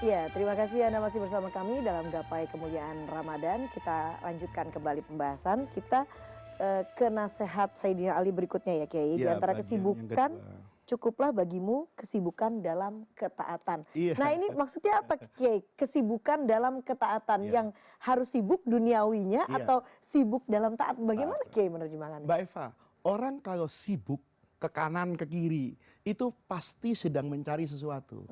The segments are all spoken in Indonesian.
Ya, terima kasih Anda masih bersama kami dalam Gapai Kemuliaan Ramadan. Kita lanjutkan kembali pembahasan kita ke nasihat Sayyidina Ali berikutnya ya Kiai. Di Iya, antara bagian yang kesibukan, kedua. cukuplah bagimu kesibukan dalam ketaatan. Iya, Nah ini maksudnya apa Kiai? Kesibukan dalam ketaatan iya, yang harus sibuk duniawinya iya. atau sibuk dalam taat? Bagaimana Taat. Kiai menerjemahkannya? Mbak Eva, orang kalau sibuk ke kanan ke kiri itu pasti sedang mencari sesuatu.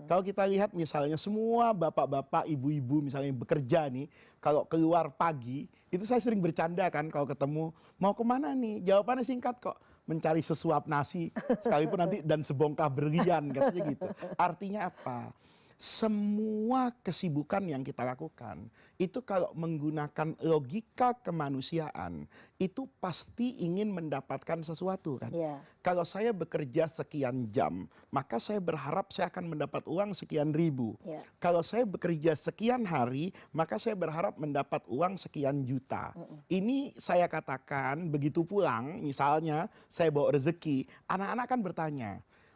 Kalau kita lihat misalnya semua bapak-bapak, ibu-ibu misalnya bekerja nih, kalau keluar pagi, itu saya sering bercanda kan kalau ketemu, mau kemana nih? Jawabannya singkat kok, mencari sesuap nasi, sekalipun nanti dan sebongkah berlian, katanya gitu. Artinya apa? Semua kesibukan yang kita lakukan, itu kalau menggunakan logika kemanusiaan, itu pasti ingin mendapatkan sesuatu kan. Ya, Kalau saya bekerja sekian jam, maka saya berharap saya akan mendapat uang sekian ribu. ya. Kalau saya bekerja sekian hari, maka saya berharap mendapat uang sekian juta. Ini saya katakan begitu pulang, misalnya saya bawa rezeki, anak-anak kan bertanya,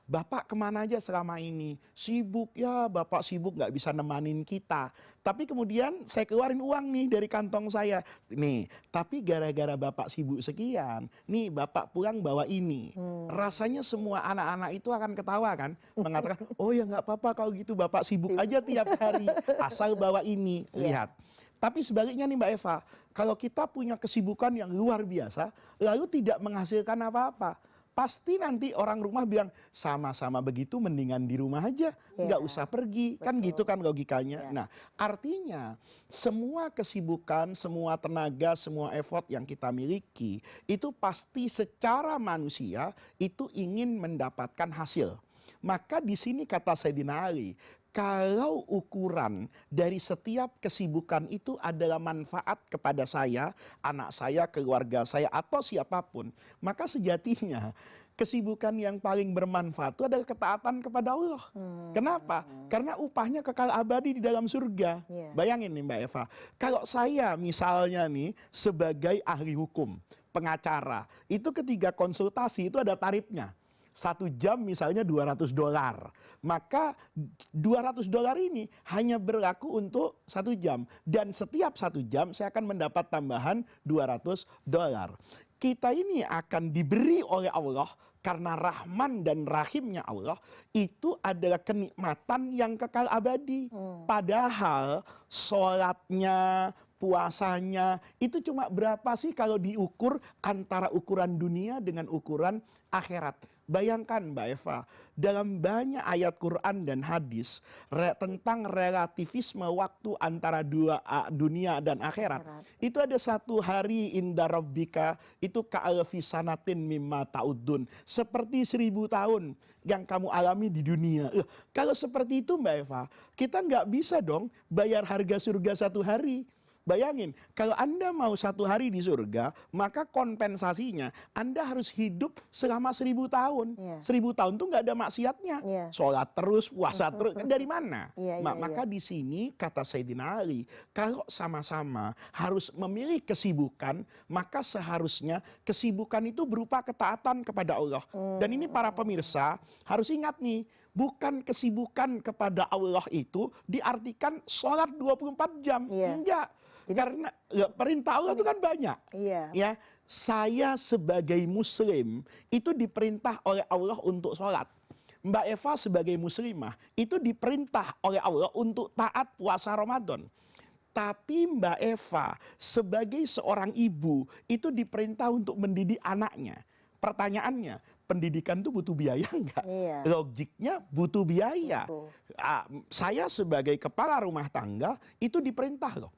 Bapak kemana aja selama ini? Sibuk ya, Bapak sibuk nggak bisa nemanin kita. Tapi kemudian saya keluarin uang nih dari kantong saya. Nih, tapi gara-gara Bapak sibuk sekian, nih Bapak pulang bawa ini. Rasanya semua anak-anak itu akan ketawa kan? Mengatakan, oh ya nggak apa-apa kalau gitu Bapak sibuk Sibuk. aja tiap hari. Asal bawa ini. Iya. Lihat. Tapi sebaliknya nih Mbak Eva, kalau kita punya kesibukan yang luar biasa, lalu tidak menghasilkan apa-apa, pasti nanti orang rumah bilang sama-sama begitu mendingan di rumah aja, nggak Ya, usah pergi, kan betul. gitu kan logikanya. Ya. Nah, artinya semua kesibukan, semua tenaga, semua effort yang kita miliki itu pasti secara manusia itu ingin mendapatkan hasil. Maka di sini kata Sayyidina Ali, kalau ukuran dari setiap kesibukan itu adalah manfaat kepada saya, anak saya, keluarga saya, atau siapapun, maka sejatinya kesibukan yang paling bermanfaat itu adalah ketaatan kepada Allah. Kenapa? Karena upahnya kekal abadi di dalam surga. Iya. Bayangin nih Mbak Eva, kalau saya misalnya nih sebagai ahli hukum, pengacara, itu ketika konsultasi itu ada tarifnya. 1 jam misalnya $200, maka $200 ini hanya berlaku untuk 1 jam, dan setiap 1 jam saya akan mendapat tambahan $200. Kita ini akan diberi oleh Allah karena rahman dan rahimnya Allah, itu adalah kenikmatan yang kekal abadi. Padahal sholatnya, puasanya itu cuma berapa sih kalau diukur antara ukuran dunia dengan ukuran akhirat. Bayangkan Mbak Eva, dalam banyak ayat Quran dan hadis tentang relativisme waktu antara dunia dan akhirat, Akhirat. itu ada 1 hari inda rabbika itu ka'alfi sanatin mimma ta'udun, seperti 1000 tahun yang kamu alami di dunia. Kalau seperti itu Mbak Eva, kita nggak bisa dong bayar harga surga 1 hari. Bayangin, kalau Anda mau 1 hari di surga, maka kompensasinya Anda harus hidup selama 1000 tahun. Iya. 1000 tahun tuh nggak ada maksiatnya. Iya. Sholat terus, puasa terus, dari mana? Iya, iya, Maka iya. di sini kata Sayyidina Ali, kalau sama-sama harus memilih kesibukan, maka seharusnya kesibukan itu berupa ketaatan kepada Allah. Dan ini para pemirsa harus ingat nih, bukan kesibukan kepada Allah itu diartikan sholat 24 jam. Iya. Enggak. Karena perintah Allah itu kan banyak. Iya. Ya, saya sebagai muslim itu diperintah oleh Allah untuk sholat. Mbak Eva sebagai muslimah itu diperintah oleh Allah untuk taat puasa Ramadan. Tapi Mbak Eva sebagai seorang ibu itu diperintah untuk mendidik anaknya. Pertanyaannya, pendidikan itu butuh biaya enggak? Iya. Logiknya butuh biaya. Betul. Saya sebagai kepala rumah tangga itu diperintah loh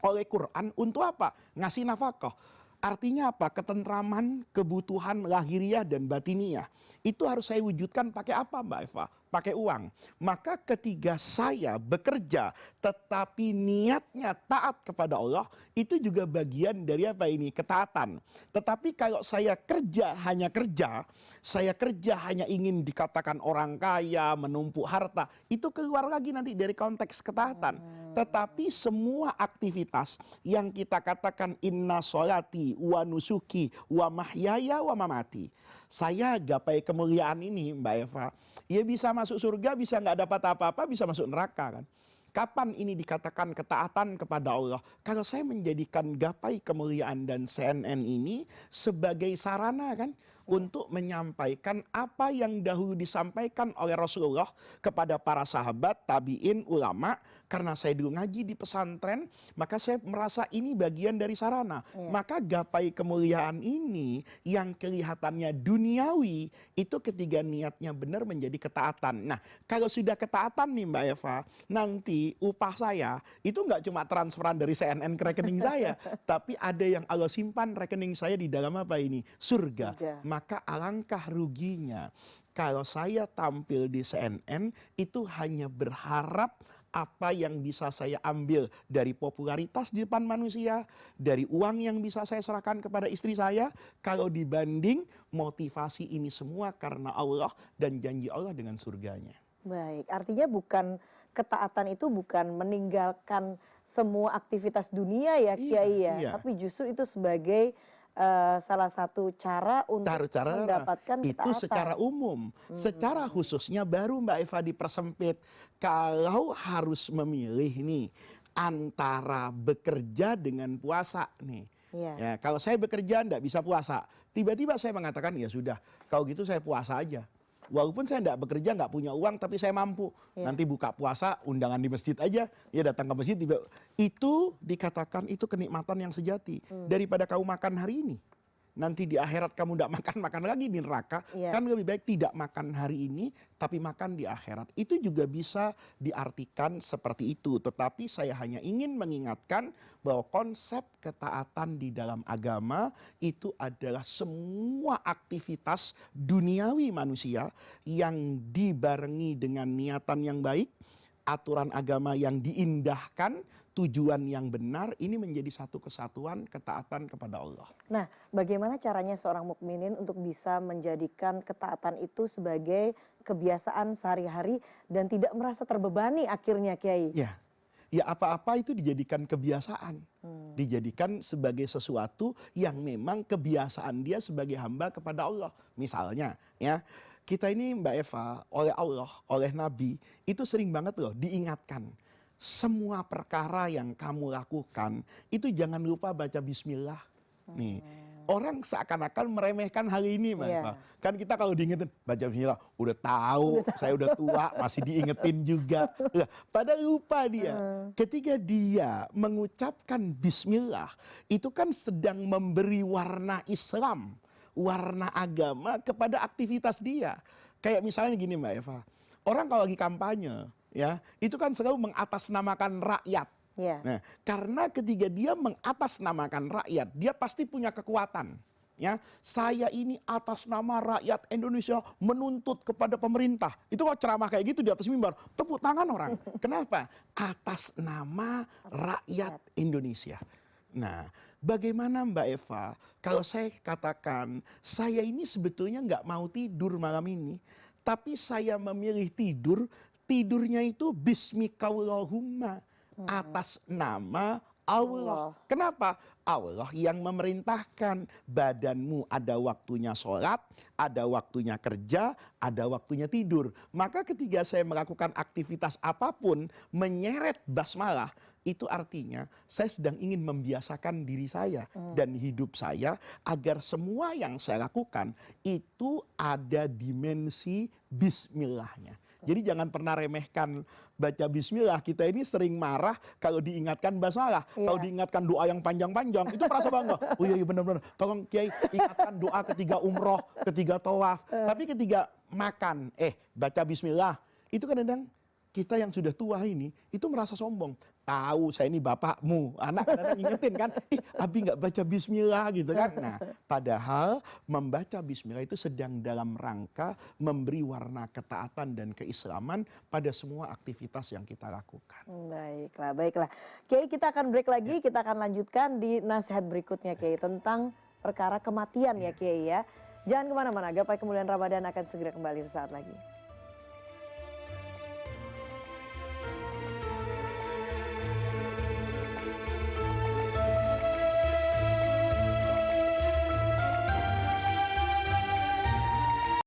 oleh Quran untuk apa? Ngasih nafkah. Artinya apa? Ketentraman, kebutuhan lahiriah dan batiniah. Itu harus saya wujudkan pakai apa Mbak Eva? Pakai uang. Maka ketika saya bekerja tetapi niatnya taat kepada Allah, itu juga bagian dari apa ini? Ketaatan. Tetapi kalau saya kerja, saya kerja hanya ingin dikatakan orang kaya, menumpuk harta, itu keluar lagi nanti dari konteks ketaatan. Tetapi semua aktivitas yang kita katakan inna sholati wa nusuki wa mahyaya wa mamati, saya gapai kemuliaan ini Mbak Eva, Ya bisa masuk surga, bisa nggak dapat apa-apa, bisa masuk neraka kan. Kapan ini dikatakan ketaatan kepada Allah? Kalau saya menjadikan gapai kemuliaan dan CNN ini sebagai sarana kan untuk menyampaikan apa yang dahulu disampaikan oleh Rasulullah kepada para sahabat, tabiin, ulama. Karena saya dulu ngaji di pesantren, maka saya merasa ini bagian dari sarana. Maka gapai kemuliaan ini yang kelihatannya duniawi, itu ketika niatnya benar menjadi ketaatan. Nah, kalau sudah ketaatan nih Mbak Eva, nanti upah saya itu nggak cuma transferan dari CNN ke rekening saya, tapi ada yang Allah simpan rekening saya di dalam apa ini? Surga. Maka alangkah ruginya kalau saya tampil di CNN itu hanya berharap apa yang bisa saya ambil dari popularitas di depan manusia, dari uang yang bisa saya serahkan kepada istri saya, kalau dibanding motivasi ini semua karena Allah dan janji Allah dengan surganya. Baik, artinya bukan ketaatan itu bukan meninggalkan semua aktivitas dunia ya Kiai ya, tapi justru itu sebagai salah satu cara untuk mendapatkan itu ketaatan. secara umum, secara khususnya baru Mbak Eva dipersempit. Kalau harus memilih nih antara bekerja dengan puasa nih. Ya, kalau saya bekerja ndak bisa puasa, tiba-tiba saya mengatakan ya sudah, kalau gitu saya puasa aja. Walaupun saya tidak bekerja, nggak punya uang, tapi saya mampu. Nanti buka puasa, undangan di masjid aja, ya datang ke masjid. Itu dikatakan itu kenikmatan yang sejati. Daripada kamu makan hari ini, nanti di akhirat kamu tidak makan lagi di neraka, kan lebih baik tidak makan hari ini, tapi makan di akhirat. Itu juga bisa diartikan seperti itu. Tetapi saya hanya ingin mengingatkan bahwa konsep ketaatan di dalam agama itu adalah semua aktivitas duniawi manusia yang dibarengi dengan niatan yang baik, aturan agama yang diindahkan, tujuan yang benar, ini menjadi satu kesatuan ketaatan kepada Allah. Nah, bagaimana caranya seorang mukminin untuk bisa menjadikan ketaatan itu sebagai kebiasaan sehari-hari dan tidak merasa terbebani akhirnya Kiai? Ya apa-apa itu dijadikan kebiasaan. Dijadikan sebagai sesuatu yang memang kebiasaan dia sebagai hamba kepada Allah. Misalnya ya, kita ini Mbak Eva oleh Allah, oleh Nabi, itu sering banget loh diingatkan. Semua perkara yang kamu lakukan, itu jangan lupa baca bismillah. Nih, orang seakan-akan meremehkan hal ini Mbak Eva. Kan kita kalau diingetin, baca bismillah, udah tahu, saya udah tua, masih diingetin juga. Padahal lupa dia. Ketika dia mengucapkan bismillah, itu kan sedang memberi warna Islam, warna agama kepada aktivitas dia. Kayak misalnya gini Mbak Eva, orang kalau lagi kampanye, ya itu kan selalu mengatasnamakan rakyat. Nah, karena ketika dia mengatasnamakan rakyat, dia pasti punya kekuatan. Ya, saya ini atas nama rakyat Indonesia menuntut kepada pemerintah. Itu kok ceramah kayak gitu di atas mimbar, tepuk tangan orang. Kenapa? Atas nama rakyat Indonesia. Nah, bagaimana Mbak Eva kalau saya katakan saya ini sebetulnya nggak mau tidur malam ini, tapi saya memilih tidur, tidurnya itu bismikallahumma, atas nama Allah. Kenapa? Allah yang memerintahkan, badanmu ada waktunya sholat, ada waktunya kerja, ada waktunya tidur. Maka ketika saya melakukan aktivitas apapun, menyeret basmalah, itu artinya saya sedang ingin membiasakan diri saya dan hidup saya agar semua yang saya lakukan itu ada dimensi bismillahnya. Jadi jangan pernah remehkan baca bismillah. Kita ini sering marah kalau diingatkan basmalah. Kalau diingatkan doa yang panjang-panjang, itu merasa bangga. Oh iya benar-benar. Tolong Kiai ingatkan doa ketika umroh, ketika tawaf. Tapi ketika makan, baca bismillah. Itu kadang-kadang kita yang sudah tua ini, itu merasa sombong. Tahu saya ini bapakmu, anak kadang-kadang ingetin kan, Abi nggak baca bismillah gitu kan. Nah, padahal membaca bismillah itu sedang dalam rangka memberi warna ketaatan dan keislaman pada semua aktivitas yang kita lakukan. Baiklah, baiklah. Kiai, kita akan break lagi, kita akan lanjutkan di nasihat berikutnya Kiai tentang perkara kematian ya Kiai ya. Jangan kemana-mana, Gapai Kemuliaan Ramadan akan segera kembali sesaat lagi.